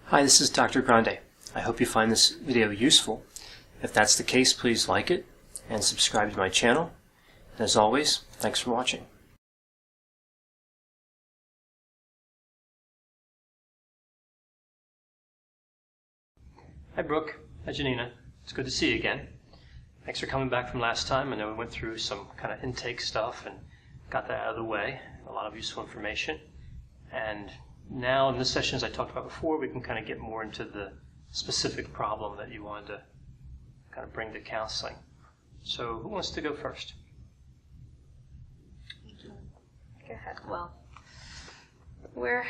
Hi, this is Dr. Grande. I hope you find this video useful. If that's the case, please like it and subscribe to my channel. And as always, thanks for watching. Hi Brooke. Hi Janina. It's good to see you again. Thanks for coming back from last time. I know we went through some kind of intake stuff and got that out of the way. A lot of useful information. And now in this session, as I talked about before, we can kind of get more into the specific problem that you wanted to kind of bring to counseling. So who wants to go first? Go ahead. Well, we're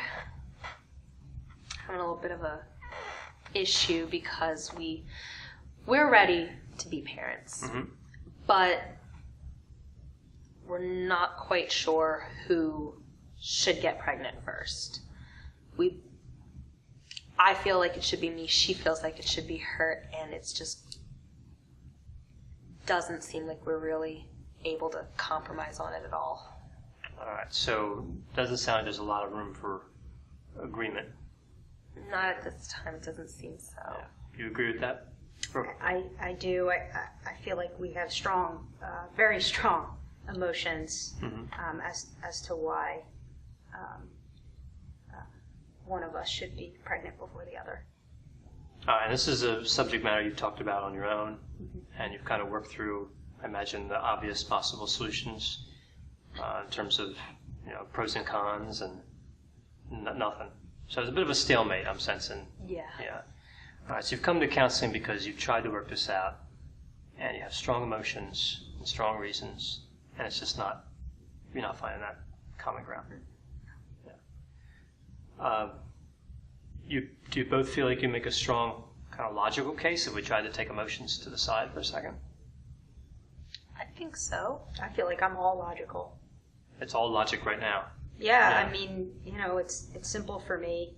having a little bit of a issue because we're ready to be parents, but we're not quite sure who should get pregnant first. I feel like it should be me, she feels like it should be her, and it's just doesn't seem like we're really able to compromise on it at all. All right, so it doesn't sound like there's a lot of room for agreement. Not at this time, it doesn't seem so. Yeah. You agree with that? I do. I feel like we have strong, very strong emotions as to why one of us should be pregnant before the other. And this is a subject matter you've talked about on your own, and you've kind of worked through, I imagine, the obvious possible solutions in terms of pros and cons and nothing. So it's a bit of a stalemate, I'm sensing. Yeah. All right, so you've come to counseling because you've tried to work this out, and you have strong emotions and strong reasons, and it's just you're not finding that common ground. Yeah. Do you both feel like you make a strong kind of logical case if we try to take emotions to the side for a second? I think so. I feel like I'm all logical. It's all logic right now. Yeah. I mean, it's simple for me.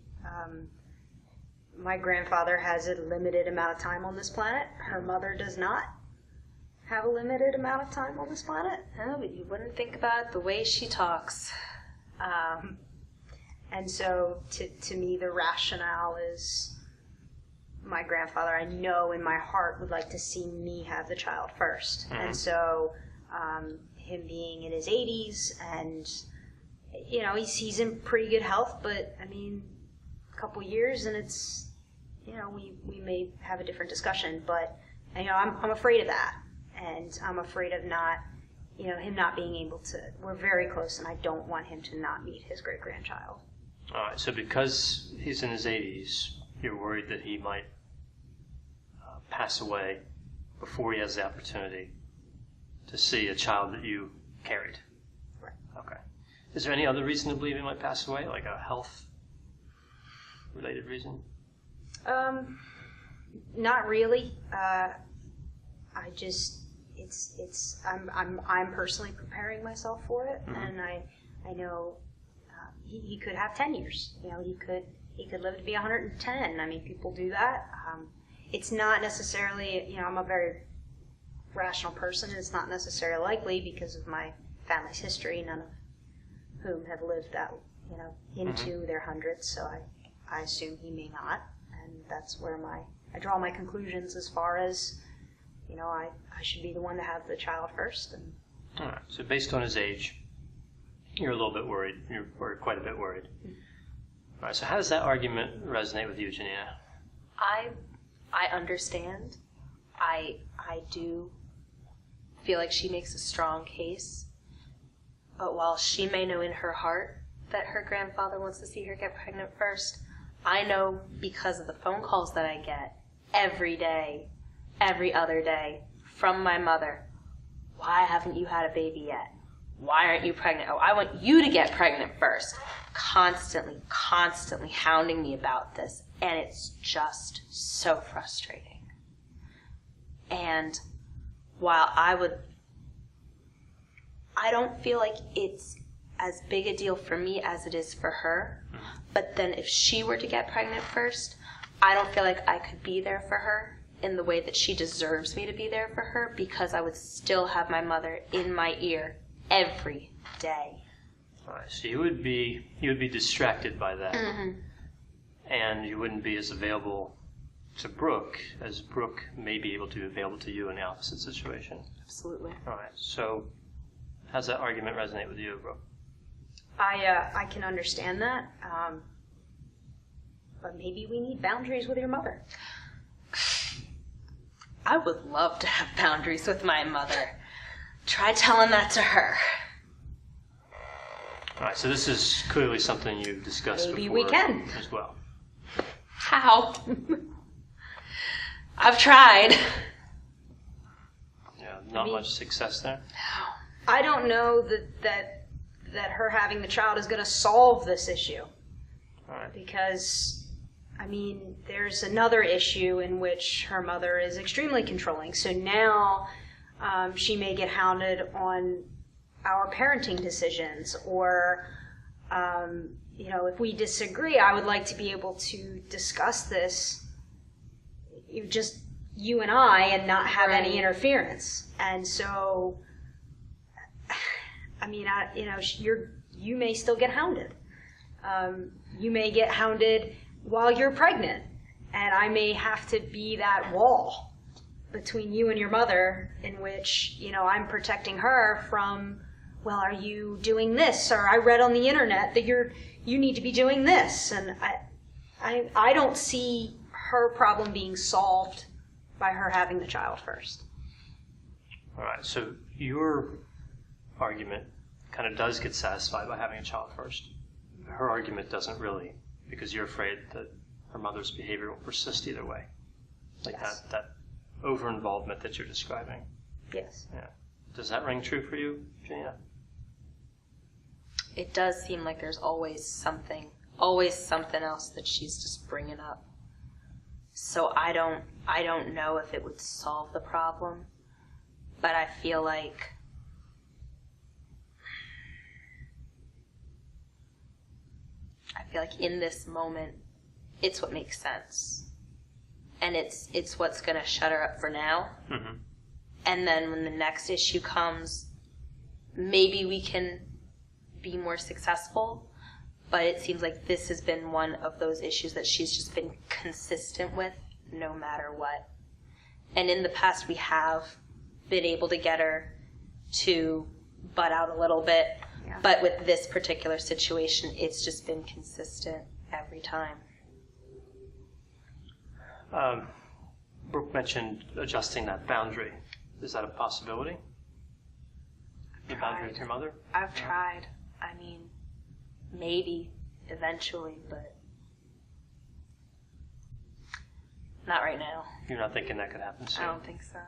My grandfather has a limited amount of time on this planet. Her mother does not have a limited amount of time on this planet. Oh, but you wouldn't think about it the way she talks. And so, to me, the rationale is my grandfather, I know in my heart, would like to see me have the child first. And so, him being in his 80s and, he's in pretty good health, but, I mean, a couple years and it's, we may have a different discussion, but, I'm afraid of that. And I'm afraid of not, him not being able to, we're very close and I don't want him to not meet his great-grandchild. All right, so because he's in his 80s, you're worried that he might pass away before he has the opportunity to see a child that you carried. Right. Okay. Is there any other reason to believe he might pass away, like a health-related reason? Not really. I'm personally preparing myself for it, and I know he could have 10 years. He could live to be 110. I mean, people do that. It's not necessarily, I'm a very rational person. It's not necessarily likely because of my family's history, none of whom have lived that, into their hundreds. So I assume he may not, and that's where I draw my conclusions as far as, I should be the one to have the child first. And all right. So based on his age, you're a little bit worried. You're quite a bit worried. All right. So how does that argument resonate with you, Janina? I understand. I do feel like she makes a strong case. But while she may know in her heart that her grandfather wants to see her get pregnant first, I know because of the phone calls that I get every day, every other day from my mother, why haven't you had a baby yet? Why aren't you pregnant? Oh, I want you to get pregnant first. Constantly hounding me about this. And it's just so frustrating. And while I don't feel like it's as big a deal for me as it is for her. But then if she were to get pregnant first, I don't feel like I could be there for her in the way that she deserves me to be there for her, because I would still have my mother in my ear every day. All right, so you would be distracted by that. and you wouldn't be as available to Brooke as Brooke may be able to be available to you in the opposite situation. Absolutely. All right. So, how's that argument resonate with you, Brooke? I can understand that, but maybe we need boundaries with your mother. I would love to have boundaries with my mother. Try telling that to her. All right. So this is clearly something you've discussed Maybe before we can. as well. How? I've tried. Yeah. Not much success there. I don't know that her having the child is going to solve this issue. All right. Because, I mean, there's another issue in which her mother is extremely controlling. So now she may get hounded on our parenting decisions, or, if we disagree, I would like to be able to discuss this, just you and I, and not have any interference. And so, I mean, you may still get hounded. You may get hounded while you're pregnant, and I may have to be that wall between you and your mother, in which, I'm protecting her from, well, are you doing this? Or I read on the internet that you need to be doing this. And I don't see her problem being solved by her having the child first. All right. So your argument kind of does get satisfied by having a child first. Her argument doesn't really, because you're afraid that her mother's behavior will persist either way. Like Yes. that over-involvement that you're describing. Yes. Yeah. Does that ring true for you, Janina? It does seem like there's always something else that she's just bringing up. So I don't know if it would solve the problem, but I feel like in this moment, it's what makes sense. And it's what's going to shut her up for now. Mm-hmm. And then when the next issue comes, maybe we can be more successful. But it seems like this has been one of those issues that she's just been consistent with no matter what. And in the past, we have been able to get her to butt out a little bit. Yeah. But with this particular situation, it's just been consistent every time. Brooke mentioned adjusting that boundary. Is that a possibility? The boundary with your mother? I've tried. I mean, maybe eventually, but not right now. You're not thinking that could happen soon? I don't think so.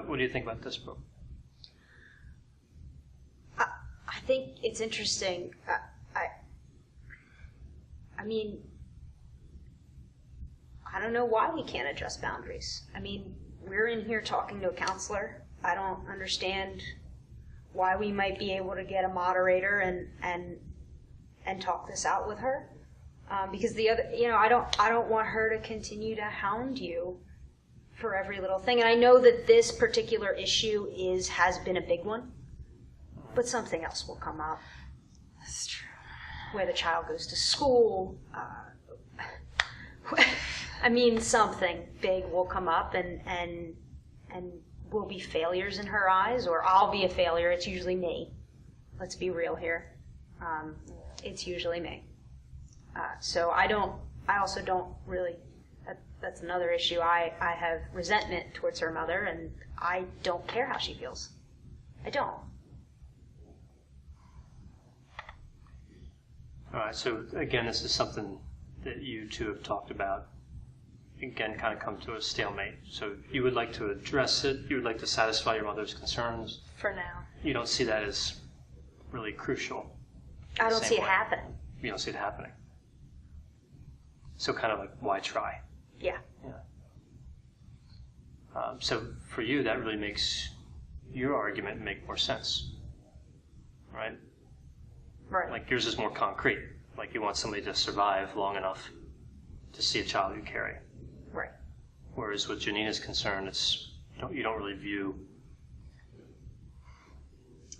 What do you think about this, Brooke? I think it's interesting. I mean, I don't know why we can't adjust boundaries. I mean, we're in here talking to a counselor. I don't understand why we might be able to get a moderator and talk this out with her. Because the other, I don't want her to continue to hound you for every little thing. And I know that this particular issue has been a big one, but something else will come up. That's true. Where the child goes to school. I mean, something big will come up, and will be failures in her eyes, or I'll be a failure. It's usually me. Let's be real here. It's usually me. So I also don't really, that's another issue. I have resentment towards her mother, and I don't care how she feels. I don't. All right, so again, this is something that you two have talked about. Again, kind of come to a stalemate. So you would like to address it. You would like to satisfy your mother's concerns. For now. You don't see that as really crucial. I don't see it happening. You don't see it happening. So kind of like, why try? Yeah. So for you, that really makes your argument make more sense, right? Right. Like yours is more concrete. Like you want somebody to survive long enough to see a child you carry. Right. Whereas with Janina's concern, you don't really view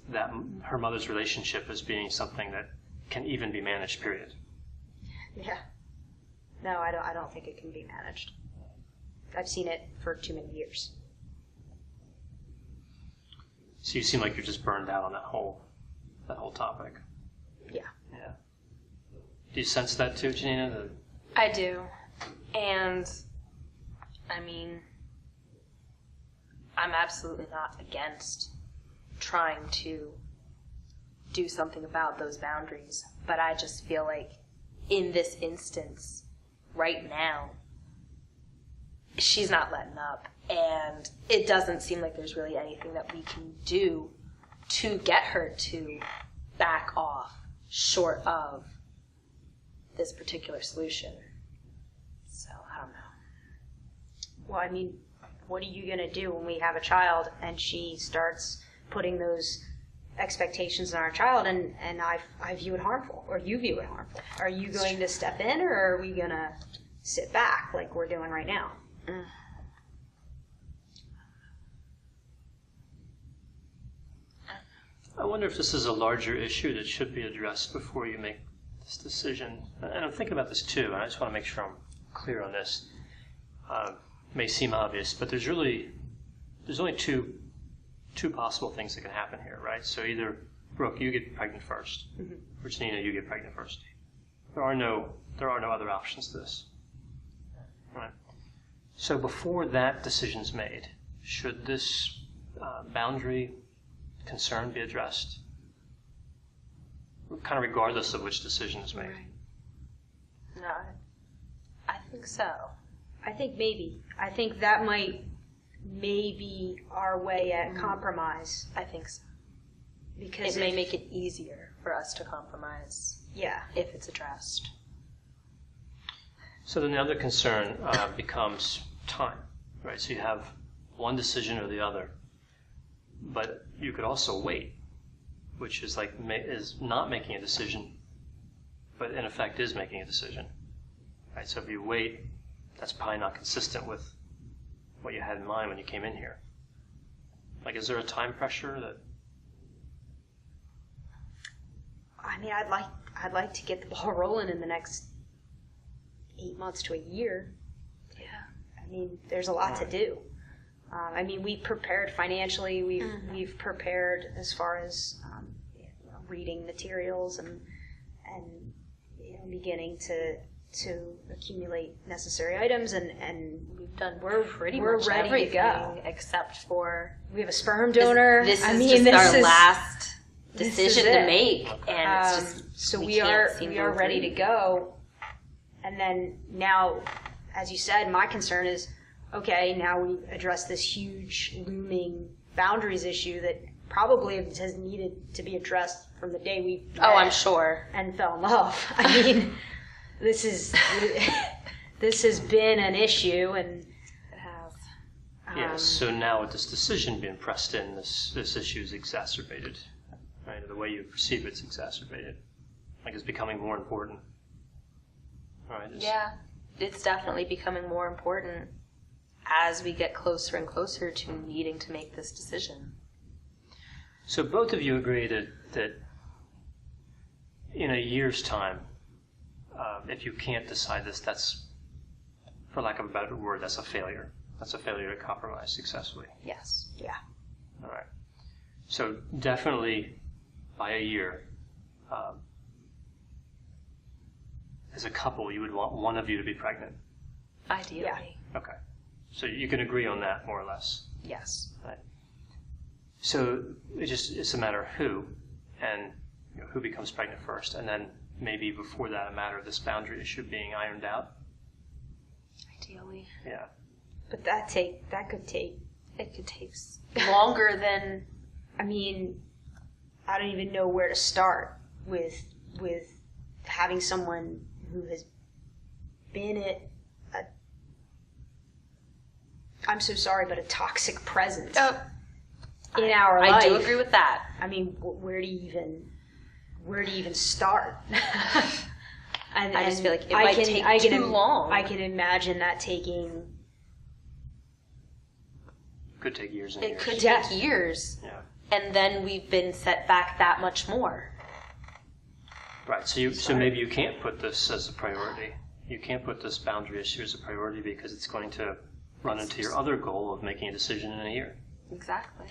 that her mother's relationship as being something that can even be managed, period. Yeah. No, I don't think it can be managed. I've seen it for too many years. So you seem like you're just burned out on that whole topic. Yeah. Yeah. Do you sense that too, Janina? I do. And, I mean, I'm absolutely not against trying to do something about those boundaries. But I just feel like in this instance, right now, she's not letting up. And it doesn't seem like there's really anything that we can do to get her to back off short of this particular solution. So, I don't know. Well, I mean, what are you going to do when we have a child and she starts putting those expectations on our child and I view it harmful, or you view it harmful? Are you going to step in, or are we going to sit back like we're doing right now? I wonder if this is a larger issue that should be addressed before you make this decision. And I'm thinking about this too, and I just want to make sure I'm clear on this. May seem obvious, but there's only two possible things that can happen here, right? So either, Brooke, you get pregnant first, or Janina, you get pregnant first. There are no other options to this. Right? So before that decision's made, should this boundary concern be addressed? Kind of regardless of which decision is made. Right. No, I think so. I think maybe. I think that might be our way at compromise. I think so. Because it may make it easier for us to compromise. Yeah. If it's addressed. So then the other concern becomes time, right? So you have one decision or the other, but you could also wait, which is like is not making a decision, but in effect is making a decision, right? So if you wait, that's probably not consistent with what you had in mind when you came in here. Like, is there a time pressure that? I mean, I'd like to get the ball rolling in the next 8 months to a year. Yeah. I mean, there's a lot to do. I mean, we've prepared financially. We've prepared as far as reading materials and beginning to accumulate necessary items, and we've done we're much ready everything to go. Except for we have a sperm donor. This I is mean, just our is, last decision is to it. make, and it's just so we are ready to go. And then now, as you said, my concern is, okay, now we address this huge looming boundaries issue that probably has needed to be addressed from the day we met I'm sure, and fell in love. I mean, this has been an issue, and it has. Yeah. So now with this decision being pressed in, this issue is exacerbated, right? The way you perceive it's exacerbated, like it's becoming more important. Right? Yeah, it's definitely becoming more important as we get closer and closer to needing to make this decision. So both of you agree that in a year's time, if you can't decide this, that's, for lack of a better word, that's a failure. That's a failure to compromise successfully. Yes. yeah. All right. So definitely by a year, as a couple, you would want one of you to be pregnant. Ideally. Yeah. Okay. So you can agree on that more or less. Yes. Right. So it's a matter of who, and who becomes pregnant first, and then maybe before that, a matter of this boundary issue being ironed out. Ideally. Yeah. But that could take. It could take longer than. I mean, I don't even know where to start with having someone who has been I'm so sorry, but a toxic presence in our life. I do agree with that. I mean, where do you even start? And I just feel like it might take too long. I can imagine that taking. Could take years and It years. could take years. Yeah. And then we've been set back that much more. Right. So maybe you can't put this as a priority You can't put this boundary issue as a priority because it's going to run into your other goal of making a decision in a year. Exactly.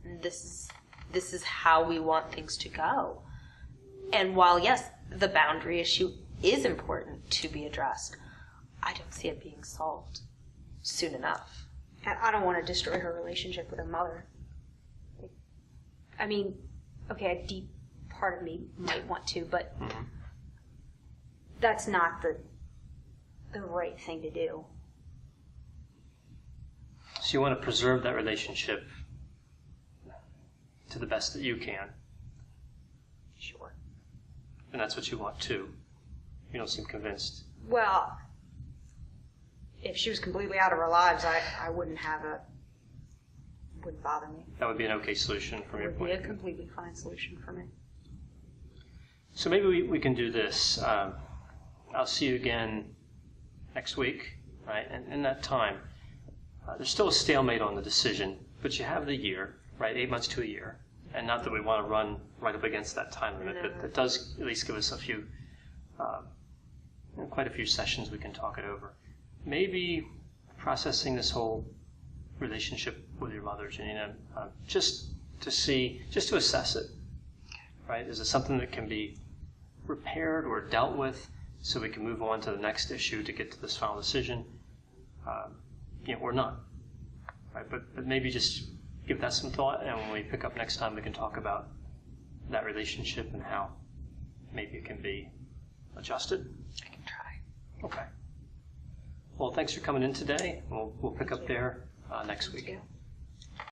And this is how we want things to go. And while, yes, the boundary issue is important to be addressed, I don't see it being solved soon enough. I don't want to destroy her relationship with her mother. I mean, okay, a deep part of me might want to, but that's not the right thing to do. So you want to preserve that relationship to the best that you can. Sure. And that's what you want too. You don't seem convinced. Well, if she was completely out of our lives, I wouldn't bother me. That would be an okay solution from your point It of would be view. a completely fine solution for me. So maybe we can do this. I'll see you again next week, right? And in that time, there's still a stalemate on the decision, but you have the year, right? 8 months to a year. And not that we want to run right up against that time limit, but it does at least give us a few, quite a few sessions we can talk it over. Maybe processing this whole relationship with your mother, Janina, just to assess it, right? Is it something that can be repaired or dealt with so we can move on to the next issue to get to this final decision, or not, right? But maybe just give that some thought, and when we pick up next time, we can talk about that relationship and how maybe it can be adjusted. I can try. Okay. Well, thanks for coming in today. We'll pick up there next week. Thank you.